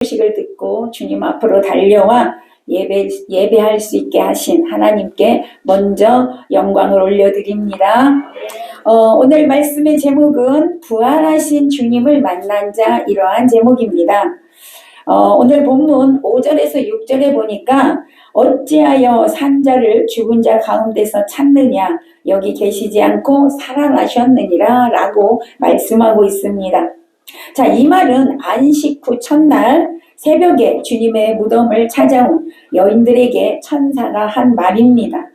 소식을 듣고 주님 앞으로 달려와 예배할 수 있게 하신 하나님께 먼저 영광을 올려드립니다. 오늘 말씀의 제목은 부활하신 주님을 만난 자, 이러한 제목입니다. 오늘 본문 5절에서 6절에 보니까 어찌하여 산 자를 죽은 자 가운데서 찾느냐, 여기 계시지 않고 살아나셨느니라 라고 말씀하고 있습니다. 자, 이 말은 안식 후 첫날 새벽에 주님의 무덤을 찾아온 여인들에게 천사가 한 말입니다.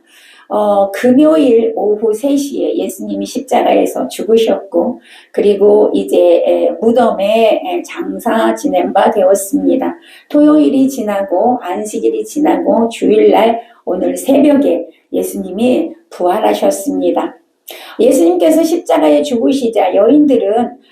금요일 오후 3시에 예수님이 십자가에서 죽으셨고, 그리고 이제 무덤에 장사 지낸 바 되었습니다. 토요일이 지나고 안식일이 지나고 주일날 오늘 새벽에 예수님이 부활하셨습니다. 예수님께서 십자가에 죽으시자 여인들은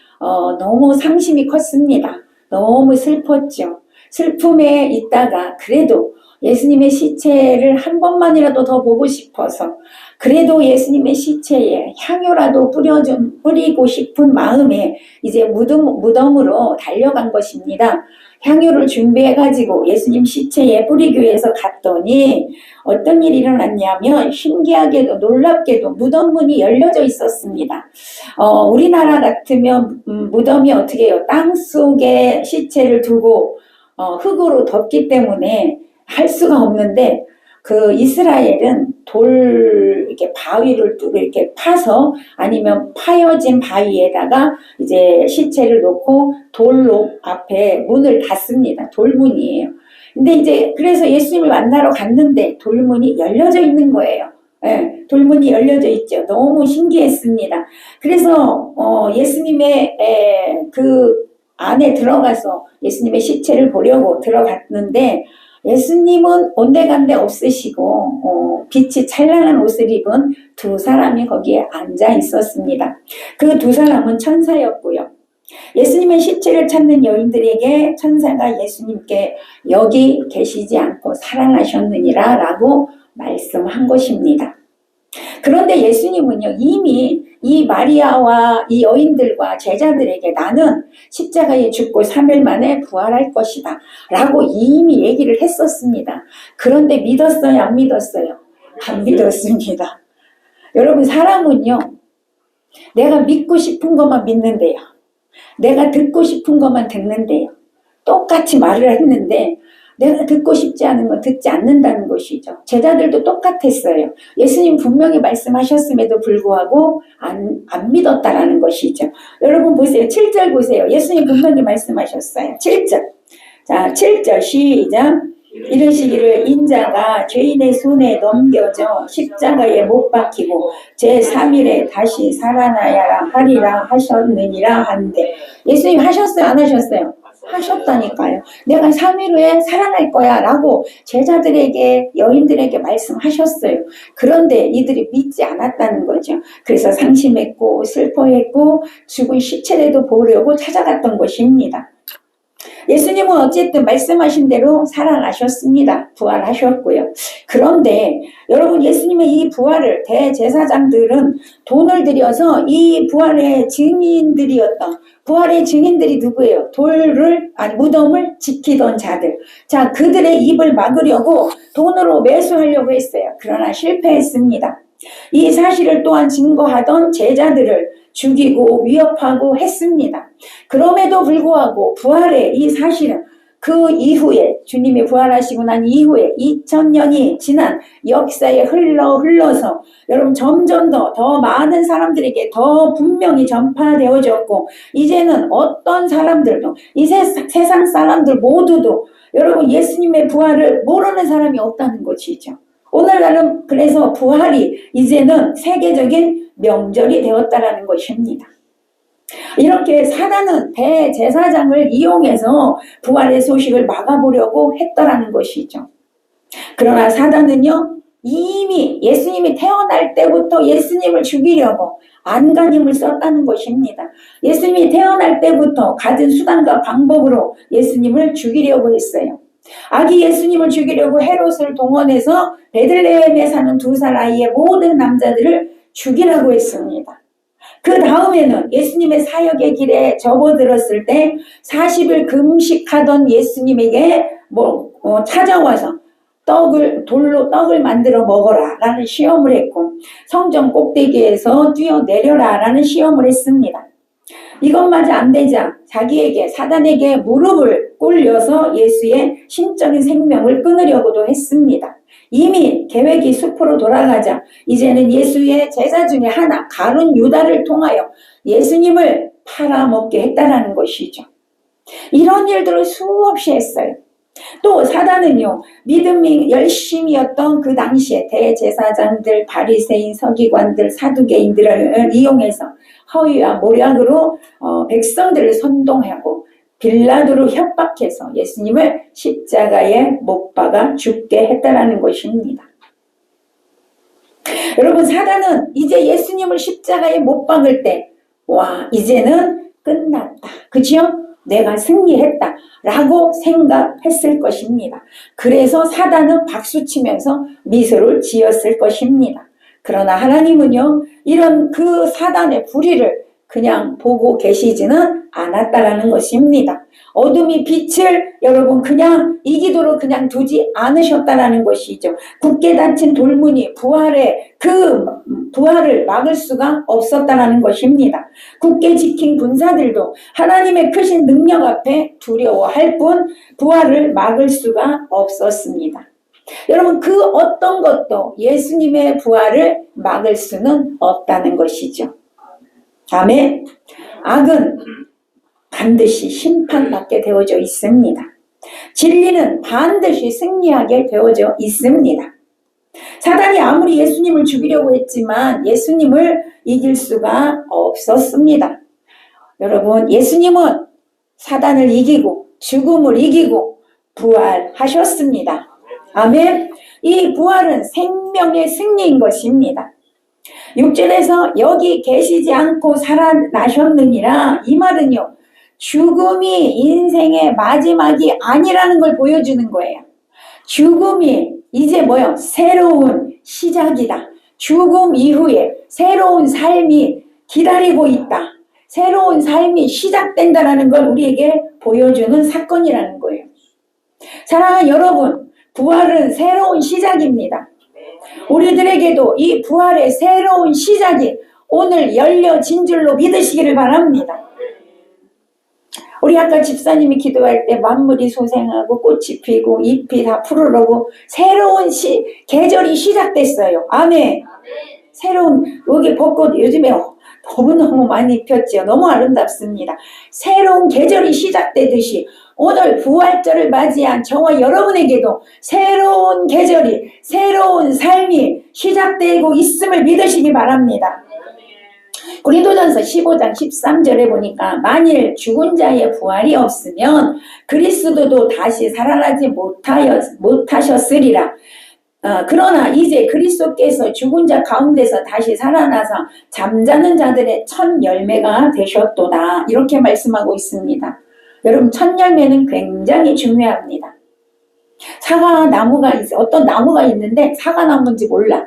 너무 상심이 컸습니다. 너무 슬펐죠. 슬픔에 있다가 그래도 예수님의 시체를 한 번만이라도 더 보고 싶어서, 그래도 예수님의 시체에 향유라도 뿌리고 싶은 마음에 이제 무덤으로 달려간 것입니다. 향유를 준비해가지고 예수님 시체에 뿌리기 위해서 갔더니 어떤 일이 일어났냐면, 신기하게도 놀랍게도 무덤 문이 열려져 있었습니다. 우리나라 같으면 무덤이 어떻게 해요? 땅 속에 시체를 두고 흙으로 덮기 때문에 할 수가 없는데, 그 이스라엘은 이렇게 바위를 이렇게 파서, 아니면 파여진 바위에다가 이제 시체를 놓고 돌로 앞에 문을 닫습니다. 돌문이에요. 근데 이제 그래서 예수님을 만나러 갔는데 돌문이 열려져 있는 거예요. 네, 돌문이 열려져 있죠. 너무 신기했습니다. 그래서 예수님의 그 안에 들어가서 예수님의 시체를 보려고 들어갔는데, 예수님은 온데간데 없으시고 빛이 찬란한 옷을 입은 두 사람이 거기에 앉아 있었습니다. 그 두 사람은 천사였고요. 예수님의 시체를 찾는 여인들에게 천사가 예수님께 여기 계시지 않고 살아나셨느니라 라고 말씀한 것입니다. 그런데 예수님은요, 이미 이 마리아와 이 여인들과 제자들에게 나는 십자가에 죽고 3일 만에 부활할 것이다 라고 이미 얘기를 했었습니다. 그런데 믿었어요? 안 믿었어요? 안 믿었습니다. 여러분, 사람은요, 내가 믿고 싶은 것만 믿는데요, 내가 듣고 싶은 것만 듣는데요, 똑같이 말을 했는데 내가 듣고 싶지 않은 건 듣지 않는다는 것이죠. 제자들도 똑같았어요. 예수님 분명히 말씀하셨음에도 불구하고 안 믿었다라는 것이죠. 여러분 보세요. 7절 보세요. 예수님 분명히 말씀하셨어요. 7절. 자, 7절 시작. 이르시기를 인자가 죄인의 손에 넘겨져 십자가에 못 박히고 제3일에 다시 살아나야 하리라 하셨느니라 한데, 예수님 하셨어요? 안 하셨어요? 하셨다니까요. 내가 3일 후에 살아날 거야 라고 제자들에게, 여인들에게 말씀하셨어요. 그런데 이들이 믿지 않았다는 거죠. 그래서 상심했고 슬퍼했고 죽은 시체라도 보려고 찾아갔던 것입니다. 예수님은 어쨌든 말씀하신 대로 살아나셨습니다. 부활하셨고요. 그런데 여러분, 예수님의 이 부활을 대제사장들은 돈을 들여서 이 부활의 증인들이 누구예요? 무덤을 지키던 자들. 자, 그들의 입을 막으려고 돈으로 매수하려고 했어요. 그러나 실패했습니다. 이 사실을 또한 증거하던 제자들을 죽이고 위협하고 했습니다. 그럼에도 불구하고 부활의 이 사실은 그 이후에, 주님이 부활하시고 난 이후에 2000년이 지난 역사에 흘러서 여러분 점점 더 많은 사람들에게 더 분명히 전파되어졌고, 이제는 어떤 사람들도, 이 세상 사람들 모두도 여러분 예수님의 부활을 모르는 사람이 없다는 것이죠. 오늘날은 그래서 부활이 이제는 세계적인 명절이 되었다라는 것입니다. 이렇게 사단은 대제사장을 이용해서 부활의 소식을 막아보려고 했더라는 것이죠. 그러나 사단은요, 이미 예수님이 태어날 때부터 예수님을 죽이려고 안간힘을 썼다는 것입니다. 예수님이 태어날 때부터 가진 수단과 방법으로 예수님을 죽이려고 했어요. 아기 예수님을 죽이려고 헤롯을 동원해서 베들레헴에 사는 2살 아이의 모든 남자들을 죽이라고 했습니다. 그 다음에는 예수님의 사역의 길에 접어들었을 때 40일 금식하던 예수님에게 찾아와서 돌로 떡을 만들어 먹어라 라는 시험을 했고, 성전 꼭대기에서 뛰어내려라 라는 시험을 했습니다. 이것마저 안 되자 자기에게, 사단에게 무릎을 꿇려서 예수의 신적인 생명을 끊으려고도 했습니다. 이미 계획이 숲으로 돌아가자 이제는 예수의 제자 중에 하나, 가룟 유다를 통하여 예수님을 팔아먹게 했다라는 것이죠. 이런 일들을 수없이 했어요. 또 사단은요, 믿음이 열심이었던 그 당시에 대제사장들, 바리새인, 서기관들, 사두개인들을 이용해서 허위와 모략으로 백성들을 선동하고 빌라도로 협박해서 예수님을 십자가에 못 박아 죽게 했다라는 것입니다. 여러분, 사단은 이제 예수님을 십자가에 못 박을 때, 와, 이제는 끝났다, 그죠? 내가 승리했다 라고 생각했을 것입니다. 그래서 사단은 박수치면서 미소를 지었을 것입니다. 그러나 하나님은요, 이런 그 사단의 불의를 그냥 보고 계시지는 않았다라는 것입니다. 어둠이 빛을 여러분 그냥 이기도록 그냥 두지 않으셨다라는 것이죠. 굳게 닫힌 돌문이 부활을 막을 수가 없었다라는 것입니다. 굳게 지킨 군사들도 하나님의 크신 능력 앞에 두려워할 뿐 부활을 막을 수가 없었습니다. 여러분, 그 어떤 것도 예수님의 부활을 막을 수는 없다는 것이죠. 아멘. 악은 반드시 심판받게 되어져 있습니다. 진리는 반드시 승리하게 되어져 있습니다. 사단이 아무리 예수님을 죽이려고 했지만 예수님을 이길 수가 없었습니다. 여러분, 예수님은 사단을 이기고 죽음을 이기고 부활하셨습니다. 아멘. 이 부활은 생명의 승리인 것입니다. 6절에서 여기 계시지 않고 살아나셨느니라, 이 말은요, 죽음이 인생의 마지막이 아니라는 걸 보여주는 거예요. 죽음이 이제 새로운 시작이다. 죽음 이후에 새로운 삶이 기다리고 있다. 새로운 삶이 시작된다라는 걸 우리에게 보여주는 사건이라는 거예요. 사랑하는 여러분, 부활은 새로운 시작입니다. 우리들에게도 이 부활의 새로운 시작이 오늘 열려진 줄로 믿으시기를 바랍니다. 우리 아까 집사님이 기도할 때 만물이 소생하고 꽃이 피고 잎이 다 푸르르고 새로운 계절이 시작됐어요. 아멘. 새로운, 여기 벚꽃 요즘에 너무너무 많이 폈죠. 너무 아름답습니다. 새로운 계절이 시작되듯이 오늘 부활절을 맞이한 저와 여러분에게도 새로운 계절이, 새로운 삶이 시작되고 있음을 믿으시기 바랍니다. 고린도전서 15장 13절에 보니까 만일 죽은 자의 부활이 없으면 그리스도도 다시 살아나지 못하셨으리라. 그러나 이제 그리스도께서 죽은 자 가운데서 다시 살아나서 잠자는 자들의 첫 열매가 되셨도다. 이렇게 말씀하고 있습니다. 여러분, 첫 열매는 굉장히 중요합니다. 어떤 나무가 있는데 사과나무인지 몰라.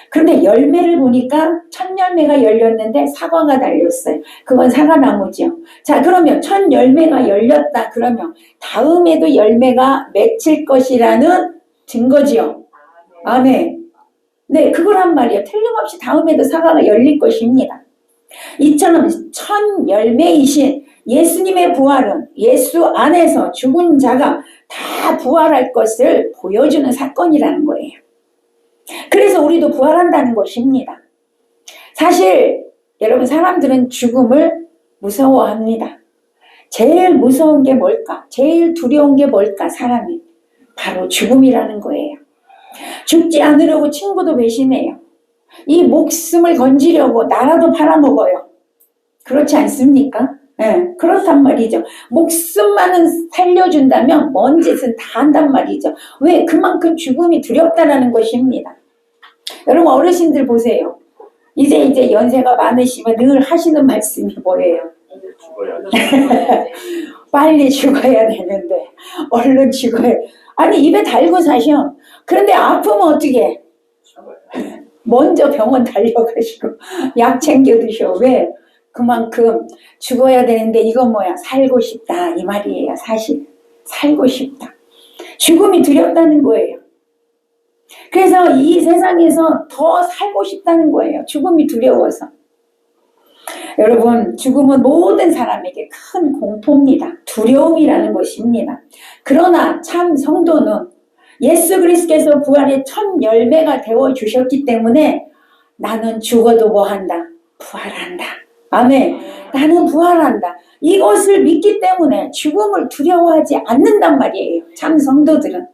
그런데 열매를 보니까 첫 열매가 열렸는데 사과가 달렸어요. 그건 사과나무죠. 자, 그러면 첫 열매가 열렸다 그러면 다음에도 열매가 맺힐 것이라는 증거지요. 아멘. 네, 그거란 말이에요. 틀림없이 다음에도 사과가 열릴 것입니다. 이처럼 첫 열매이신 예수님의 부활은 예수 안에서 죽은 자가 다 부활할 것을 보여주는 사건이라는 거예요. 그래서 우리도 부활한다는 것입니다. 사실 여러분, 사람들은 죽음을 무서워합니다. 제일 무서운 게 뭘까? 제일 두려운 게 뭘까? 사람이 바로 죽음이라는 거예요. 죽지 않으려고 친구도 배신해요. 이 목숨을 건지려고 나라도 팔아먹어요. 그렇지 않습니까? 네, 그렇단 말이죠. 목숨만은 살려준다면 뭔 짓은 다 한단 말이죠. 왜? 그만큼 죽음이 두렵다는 것입니다. 여러분, 어르신들 보세요. 이제 연세가 많으시면 늘 하시는 말씀이 뭐예요? 빨리 죽어야 되는데 얼른 죽어야. 아니, 입에 달고 사셔. 그런데 아프면 어떻게 해? 먼저 병원 달려가시고 약 챙겨 드셔. 왜? 그만큼 죽어야 되는데 이건 뭐야? 살고 싶다 이 말이에요. 사실 살고 싶다. 죽음이 두렵다는 거예요. 그래서 이 세상에서 더 살고 싶다는 거예요. 죽음이 두려워서. 여러분, 죽음은 모든 사람에게 큰 공포입니다. 두려움이라는 것입니다. 그러나 참 성도는 예수 그리스도께서 부활의 첫 열매가 되어 주셨기 때문에 나는 죽어도 뭐한다? 부활한다. 아멘. 나는 부활한다. 이것을 믿기 때문에 죽음을 두려워하지 않는단 말이에요. 참 성도들은.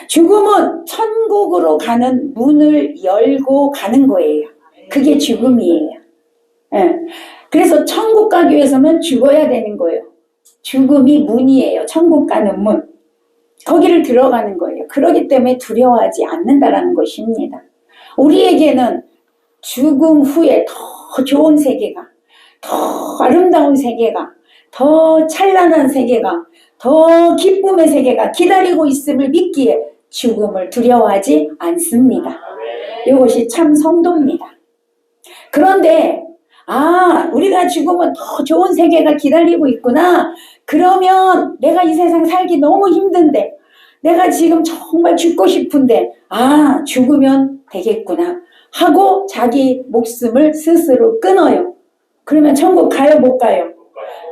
죽음은 천국으로 가는 문을 열고 가는 거예요. 그게 죽음이에요. 예. 그래서 천국 가기 위해서는 죽어야 되는 거예요. 죽음이 문이에요. 천국 가는 문. 거기를 들어가는 거예요. 그렇기 때문에 두려워하지 않는다라는 것입니다. 우리에게는 죽음 후에 더 좋은 세계가, 더 아름다운 세계가, 더 찬란한 세계가, 더 기쁨의 세계가 기다리고 있음을 믿기에 죽음을 두려워하지 않습니다. 이것이 참 성도입니다. 그런데 우리가 죽으면 더 좋은 세계가 기다리고 있구나. 그러면 내가 이 세상 살기 너무 힘든데, 내가 지금 정말 죽고 싶은데, 죽으면 되겠구나 하고 자기 목숨을 스스로 끊어요. 그러면 천국 가요, 못 가요?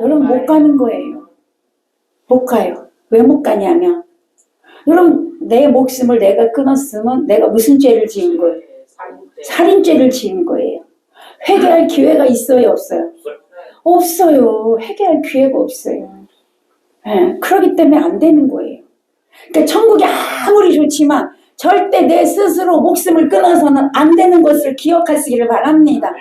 여러분, 못 가는 거예요. 못 가요. 왜 못 가냐면, 여러분, 내 목숨을 내가 끊었으면 내가 무슨 죄를 지은 거예요? 살인죄를 지은 거예요. 회개할 기회가 있어요, 없어요? 없어요. 회개할 기회가 없어요. 네, 그렇기 때문에 안 되는 거예요. 그러니까 천국이 아무리 좋지만 절대 내 스스로 목숨을 끊어서는 안 되는 것을 기억하시기를 바랍니다.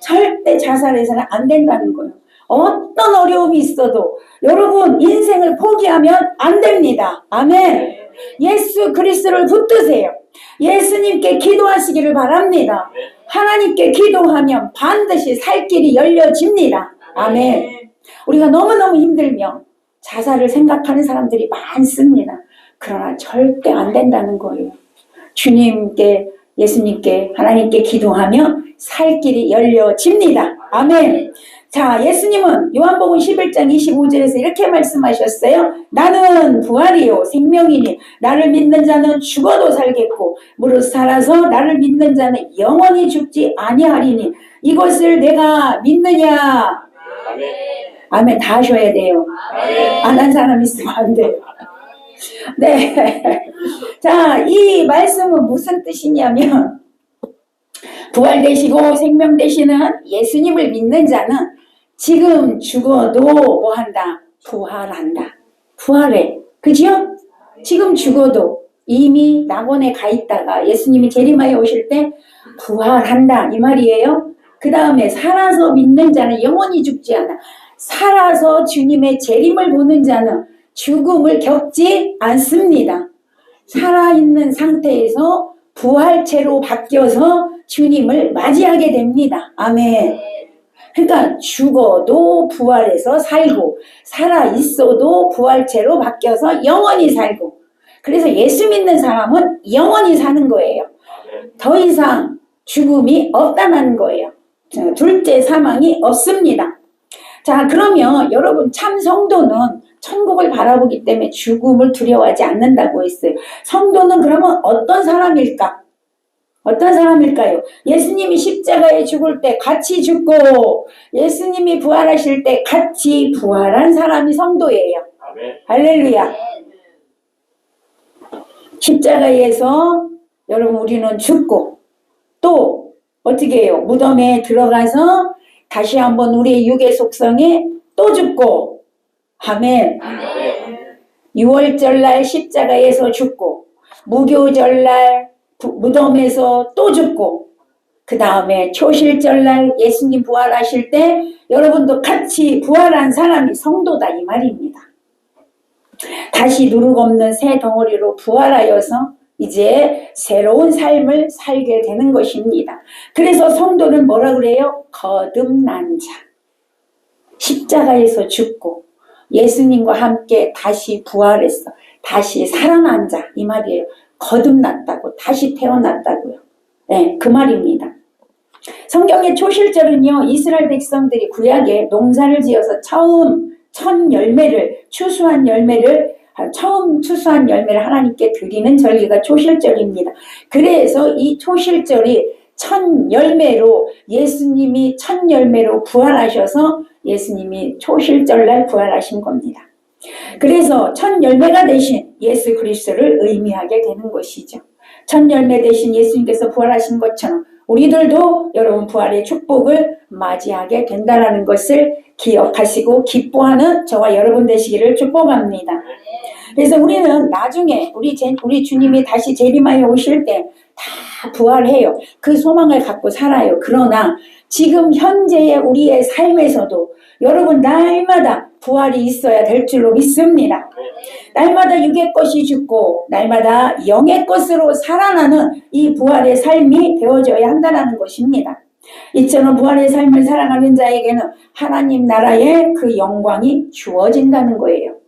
절대 자살해서는 안 된다는 거예요. 어떤 어려움이 있어도 여러분 인생을 포기하면 안 됩니다. 아멘. 예수 그리스도를 붙드세요. 예수님께 기도하시기를 바랍니다. 하나님께 기도하면 반드시 살 길이 열려집니다. 아멘. 우리가 너무너무 힘들면 자살을 생각하는 사람들이 많습니다. 그러나 절대 안 된다는 거예요. 주님께, 예수님께, 하나님께 기도하면 살 길이 열려집니다. 아멘. 자, 예수님은 요한복음 11장 25절에서 이렇게 말씀하셨어요. 나는 부활이요 생명이니 나를 믿는 자는 죽어도 살겠고 무릇 살아서 나를 믿는 자는 영원히 죽지 아니하리니 이것을 내가 믿느냐. 아멘. 아멘. 다 하셔야 돼요. 안 한 사람 있으면 안 돼요. 네. 자, 이 말씀은 무슨 뜻이냐면 부활 되시고 생명 되시는 예수님을 믿는 자는 지금 죽어도 뭐 한다? 부활한다. 부활해. 그죠? 지금 죽어도 이미 낙원에 가 있다가 예수님이 재림하여 오실 때 부활한다. 이 말이에요. 그 다음에 살아서 믿는 자는 영원히 죽지 않아. 살아서 주님의 재림을 보는 자는 죽음을 겪지 않습니다. 살아있는 상태에서 부활체로 바뀌어서 주님을 맞이하게 됩니다. 아멘. 그러니까 죽어도 부활해서 살고 살아있어도 부활체로 바뀌어서 영원히 살고 그래서 예수 믿는 사람은 영원히 사는 거예요. 더 이상 죽음이 없다는 거예요. 둘째 사망이 없습니다. 자, 그러면 여러분 참 성도는 천국을 바라보기 때문에 죽음을 두려워하지 않는다고 했어요. 성도는 그러면 어떤 사람일까? 어떤 사람일까요? 예수님이 십자가에 죽을 때 같이 죽고 예수님이 부활하실 때 같이 부활한 사람이 성도예요. 아멘. 할렐루야. 십자가에서 여러분 우리는 죽고 또 어떻게 해요? 무덤에 들어가서 다시 한번 우리의 육의 속성에 또 죽고 아멘. 6월절날 십자가에서 죽고 무교절날 무덤에서 또 죽고 그 다음에 초실절날 예수님 부활하실 때 여러분도 같이 부활한 사람이 성도다 이 말입니다. 다시 누룩 없는 새 덩어리로 부활하여서 이제 새로운 삶을 살게 되는 것입니다. 그래서 성도는 뭐라 그래요? 거듭난 자. 십자가에서 죽고 예수님과 함께 다시 부활했어. 다시 살아난 자 이 말이에요. 거듭났다고 다시 태어났다고요. 네, 그 말입니다. 성경의 초실절은요, 이스라엘 백성들이 구약에 농사를 지어서 처음 추수한 열매를 하나님께 드리는 절기가 초실절입니다. 그래서 이 초실절이 첫 열매로 부활하셔서 예수님이 초실절날 부활하신 겁니다. 그래서 첫 열매가 되신 예수 그리스도를 의미하게 되는 것이죠. 첫 열매 되신 예수님께서 부활하신 것처럼 우리들도 여러분 부활의 축복을 맞이하게 된다는 것을 기억하시고 기뻐하는 저와 여러분 되시기를 축복합니다. 그래서 우리는 나중에 우리 주님이 다시 재림하여 오실 때 다 부활해요. 그 소망을 갖고 살아요. 그러나 지금 현재의 우리의 삶에서도 여러분 날마다 부활이 있어야 될 줄로 믿습니다. 날마다 육의 것이 죽고 날마다 영의 것으로 살아나는 이 부활의 삶이 되어져야 한다는 것입니다. 이처럼 부활의 삶을 살아가는 자에게는 하나님 나라의 그 영광이 주어진다는 거예요.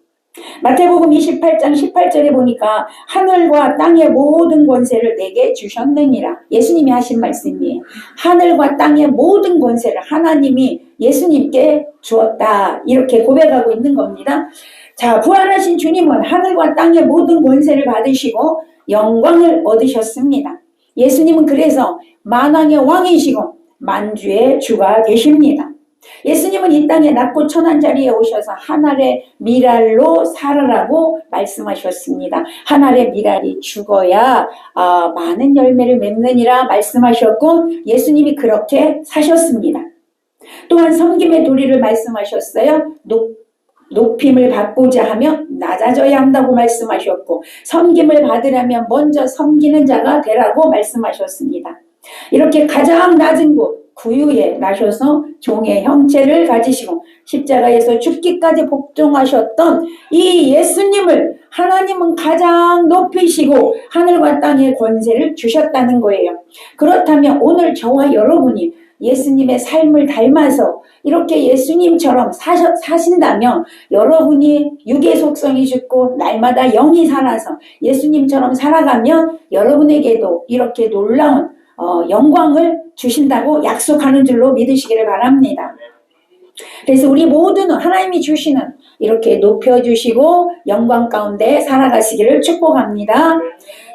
마태복음 28장 18절에 보니까 하늘과 땅의 모든 권세를 내게 주셨느니라. 예수님이 하신 말씀이에요. 하늘과 땅의 모든 권세를 하나님이 예수님께 주었다. 이렇게 고백하고 있는 겁니다. 자, 부활하신 주님은 하늘과 땅의 모든 권세를 받으시고 영광을 얻으셨습니다. 예수님은 그래서 만왕의 왕이시고 만주의 주가 되십니다. 예수님은 이 땅에 낮고 천한 자리에 오셔서 한 알의 밀알로 살아라고 말씀하셨습니다. 한 알의 밀알이 죽어야 많은 열매를 맺느니라 말씀하셨고 예수님이 그렇게 사셨습니다. 또한 섬김의 도리를 말씀하셨어요. 높임을 받고자 하면 낮아져야 한다고 말씀하셨고 섬김을 받으려면 먼저 섬기는 자가 되라고 말씀하셨습니다. 이렇게 가장 낮은 곳 구유에 나셔서 종의 형체를 가지시고 십자가에서 죽기까지 복종하셨던 이 예수님을 하나님은 가장 높이시고 하늘과 땅의 권세를 주셨다는 거예요. 그렇다면 오늘 저와 여러분이 예수님의 삶을 닮아서 이렇게 예수님처럼 사신다면 여러분이 육의 속성이 죽고 날마다 영이 살아서 예수님처럼 살아가면 여러분에게도 이렇게 놀라운 영광을 주신다고 약속하는 줄로 믿으시기를 바랍니다. 그래서 우리 모두는 하나님이 주시는 이렇게 높여주시고 영광 가운데 살아가시기를 축복합니다.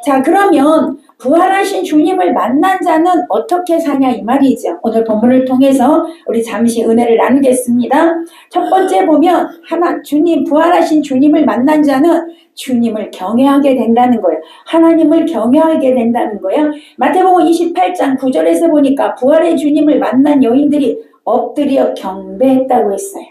자, 그러면 부활하신 주님을 만난 자는 어떻게 사냐 이 말이죠. 오늘 본문을 통해서 우리 잠시 은혜를 나누겠습니다. 첫 번째 보면 부활하신 주님을 만난 자는 주님을 경외하게 된다는 거예요. 하나님을 경외하게 된다는 거예요. 마태복음 28장 9절에서 보니까 부활의 주님을 만난 여인들이 엎드려 경배했다고 했어요.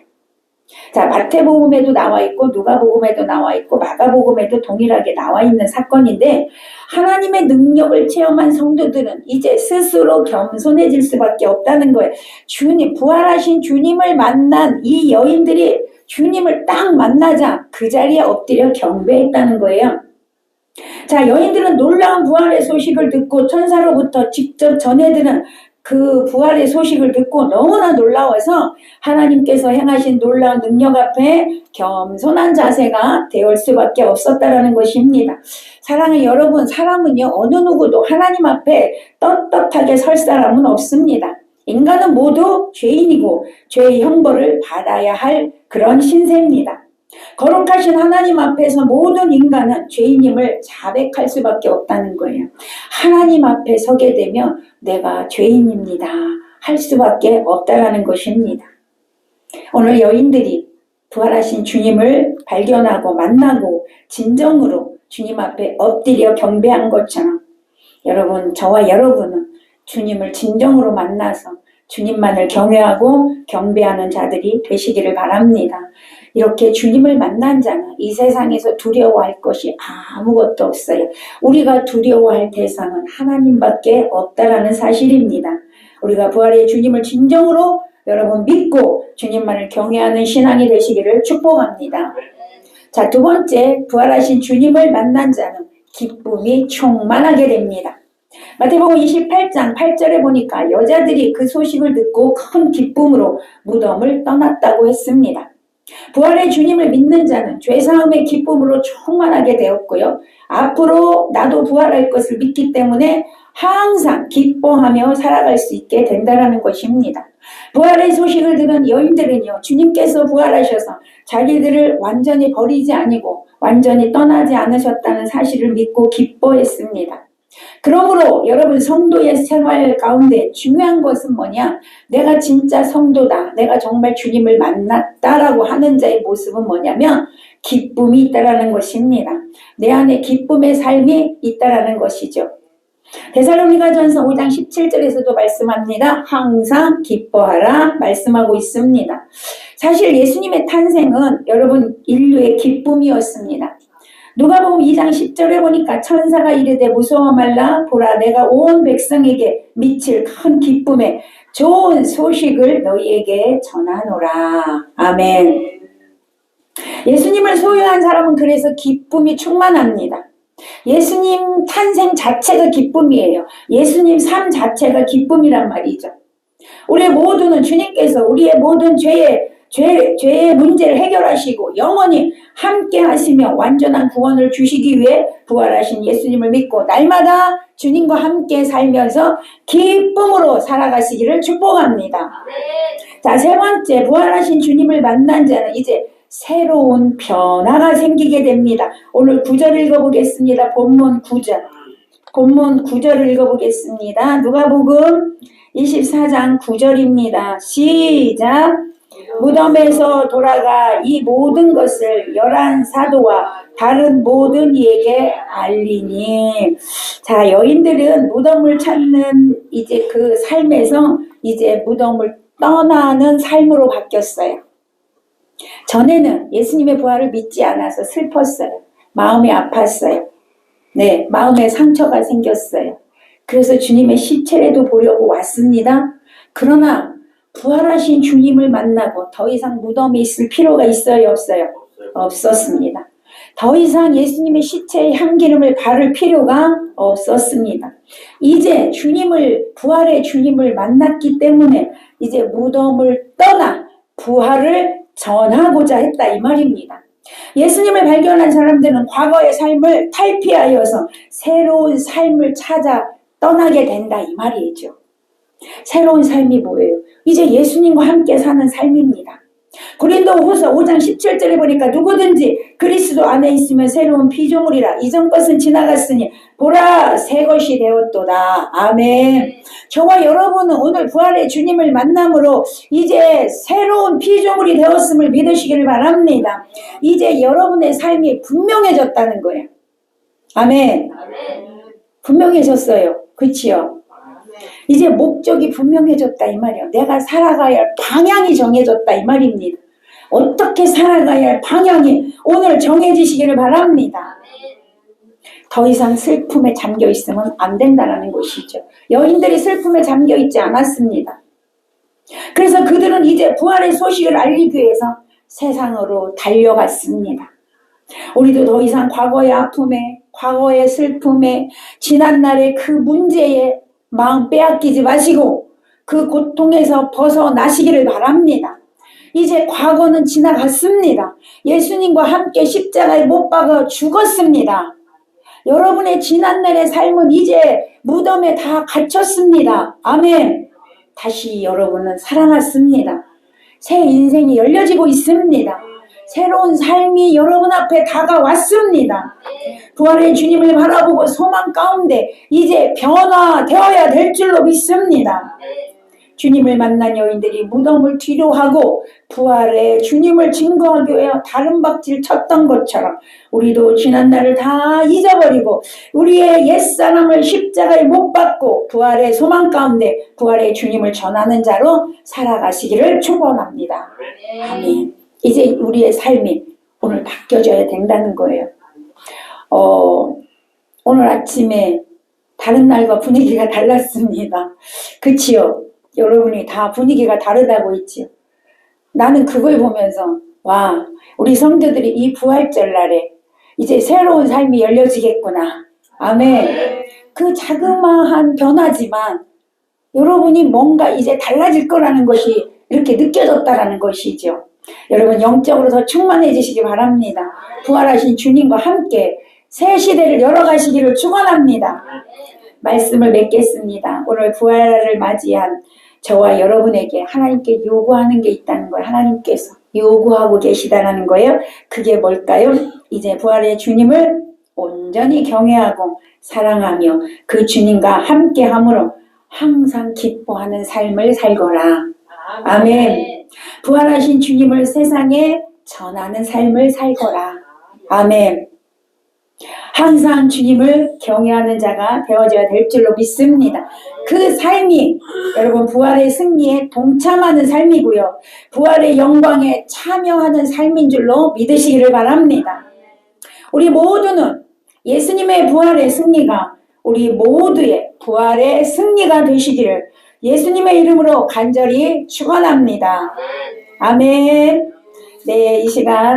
자, 마태복음에도 나와 있고 누가복음에도 나와 있고 마가복음에도 동일하게 나와 있는 사건인데 하나님의 능력을 체험한 성도들은 이제 스스로 겸손해질 수밖에 없다는 거예요. 부활하신 주님을 만난 이 여인들이 주님을 딱 만나자 그 자리에 엎드려 경배했다는 거예요. 자, 여인들은 놀라운 부활의 소식을 듣고 천사로부터 직접 전해들은 그 부활의 소식을 듣고 너무나 놀라워서 하나님께서 행하신 놀라운 능력 앞에 겸손한 자세가 되올 수밖에 없었다라는 것입니다. 사랑하는 여러분, 사람은요 어느 누구도 하나님 앞에 떳떳하게 설 사람은 없습니다. 인간은 모두 죄인이고 죄의 형벌을 받아야 할 그런 신세입니다. 거룩하신 하나님 앞에서 모든 인간은 죄인임을 자백할 수밖에 없다는 거예요. 하나님 앞에 서게 되면 내가 죄인입니다 할 수밖에 없다는 것입니다. 오늘 여인들이 부활하신 주님을 발견하고 만나고 진정으로 주님 앞에 엎드려 경배한 것처럼 여러분, 저와 여러분은 주님을 진정으로 만나서 주님만을 경외하고 경배하는 자들이 되시기를 바랍니다. 이렇게 주님을 만난 자는 이 세상에서 두려워할 것이 아무것도 없어요. 우리가 두려워할 대상은 하나님밖에 없다라는 사실입니다. 우리가 부활의 주님을 진정으로 여러분 믿고 주님만을 경외하는 신앙이 되시기를 축복합니다. 자, 두 번째, 부활하신 주님을 만난 자는 기쁨이 충만하게 됩니다. 마태복음 28장 8절에 보니까 여자들이 그 소식을 듣고 큰 기쁨으로 무덤을 떠났다고 했습니다. 부활의 주님을 믿는 자는 죄사함의 기쁨으로 충만하게 되었고요. 앞으로 나도 부활할 것을 믿기 때문에 항상 기뻐하며 살아갈 수 있게 된다는 것입니다. 부활의 소식을 들은 여인들은요, 주님께서 부활하셔서 자기들을 완전히 버리지 아니고 완전히 떠나지 않으셨다는 사실을 믿고 기뻐했습니다. 그러므로 여러분, 성도의 생활 가운데 중요한 것은 뭐냐? 내가 진짜 성도다, 내가 정말 주님을 만났다라고 하는 자의 모습은 뭐냐면 기쁨이 있다라는 것입니다. 내 안에 기쁨의 삶이 있다라는 것이죠. 데살로니가전서 5장 17절에서도 말씀합니다. 항상 기뻐하라 말씀하고 있습니다. 사실 예수님의 탄생은 여러분 인류의 기쁨이었습니다. 누가복음 2장 10절에 보니까 천사가 이르되 무서워 말라, 보라 내가 온 백성에게 미칠 큰 기쁨의 좋은 소식을 너희에게 전하노라. 아멘. 예수님을 소유한 사람은 그래서 기쁨이 충만합니다. 예수님 탄생 자체가 기쁨이에요. 예수님 삶 자체가 기쁨이란 말이죠. 우리 모두는 주님께서 우리의 모든 죄의 문제를 해결하시고 영원히 함께 하시며 완전한 구원을 주시기 위해 부활하신 예수님을 믿고 날마다 주님과 함께 살면서 기쁨으로 살아가시기를 축복합니다. 자, 세 번째, 부활하신 주님을 만난 자는 이제 새로운 변화가 생기게 됩니다. 오늘 9절 읽어보겠습니다. 본문 9절. 본문 9절을 읽어보겠습니다. 누가복음 24장 9절입니다. 시작. 무덤에서 돌아가 이 모든 것을 11사도와 다른 모든 이에게 알리니. 자, 여인들은 무덤을 찾는 이제 그 삶에서 이제 무덤을 떠나는 삶으로 바뀌었어요. 전에는 예수님의 부활을 믿지 않아서 슬펐어요. 마음이 아팠어요. 네, 마음에 상처가 생겼어요. 그래서 주님의 시체라도 보려고 왔습니다. 그러나 부활하신 주님을 만나고 더 이상 무덤에 있을 필요가 있어요, 없어요? 없었습니다. 더 이상 예수님의 시체의 향기름을 바를 필요가 없었습니다. 이제 부활의 주님을 만났기 때문에 이제 무덤을 떠나 부활을 전하고자 했다 이 말입니다. 예수님을 발견한 사람들은 과거의 삶을 탈피하여서 새로운 삶을 찾아 떠나게 된다 이 말이죠. 새로운 삶이 뭐예요? 이제 예수님과 함께 사는 삶입니다. 고린도후서 5장 17절에 보니까 누구든지 그리스도 안에 있으면 새로운 피조물이라, 이전 것은 지나갔으니 보라 새 것이 되었도다. 아멘. 저와 여러분은 오늘 부활의 주님을 만남으로 이제 새로운 피조물이 되었음을 믿으시기를 바랍니다. 이제 여러분의 삶이 분명해졌다는 거예요. 아멘. 분명해졌어요. 그치요? 이제 목적이 분명해졌다 이 말이에요. 내가 살아가야 할 방향이 정해졌다 이 말입니다. 어떻게 살아가야 할 방향이 오늘 정해지시기를 바랍니다. 더 이상 슬픔에 잠겨 있으면 안 된다는 것이죠. 여인들이 슬픔에 잠겨 있지 않았습니다. 그래서 그들은 이제 부활의 소식을 알리기 위해서 세상으로 달려갔습니다. 우리도 더 이상 과거의 아픔에, 과거의 슬픔에, 지난날의 그 문제에 마음 빼앗기지 마시고 그 고통에서 벗어나시기를 바랍니다. 이제 과거는 지나갔습니다. 예수님과 함께 십자가에 못 박아 죽었습니다. 여러분의 지난날의 삶은 이제 무덤에 다 갇혔습니다. 아멘. 다시 여러분은 살아났습니다. 새 인생이 열려지고 있습니다. 새로운 삶이 여러분 앞에 다가왔습니다. 부활의 주님을 바라보고 소망 가운데 이제 변화되어야 될 줄로 믿습니다. 주님을 만난 여인들이 무덤을 뒤로하고 부활의 주님을 증거하기 위해 다른 박질 쳤던 것처럼 우리도 지난날을 다 잊어버리고 우리의 옛사람을 십자가에 못 박고 부활의 소망 가운데 부활의 주님을 전하는 자로 살아가시기를 축원합니다. 아멘. 이제 우리의 삶이 오늘 바뀌어져야 된다는 거예요. 오늘 아침에 다른 날과 분위기가 달랐습니다. 그치요? 여러분이 다 분위기가 다르다고 했지요. 나는 그걸 보면서 와, 우리 성도들이 이 부활절 날에 이제 새로운 삶이 열려지겠구나. 아멘. 그 자그마한 변화지만 여러분이 뭔가 이제 달라질 거라는 것이 이렇게 느껴졌다라는 것이죠. 여러분 영적으로 더 충만해지시기 바랍니다. 부활하신 주님과 함께 새 시대를 열어가시기를 축원합니다. 말씀을 맺겠습니다. 오늘 부활을 맞이한 저와 여러분에게 하나님께 요구하는 게 있다는 거예요. 하나님께서 요구하고 계시다는 거예요. 그게 뭘까요? 이제 부활의 주님을 온전히 경외하고 사랑하며 그 주님과 함께함으로 항상 기뻐하는 삶을 살거라. 아멘. 부활하신 주님을 세상에 전하는 삶을 살거라. 아멘. 항상 주님을 경외하는 자가 되어져야 될 줄로 믿습니다. 그 삶이 여러분 부활의 승리에 동참하는 삶이고요. 부활의 영광에 참여하는 삶인 줄로 믿으시기를 바랍니다. 우리 모두는 예수님의 부활의 승리가 우리 모두의 부활의 승리가 되시기를 예수님의 이름으로 간절히 축원합니다. 아멘. 네, 이 시간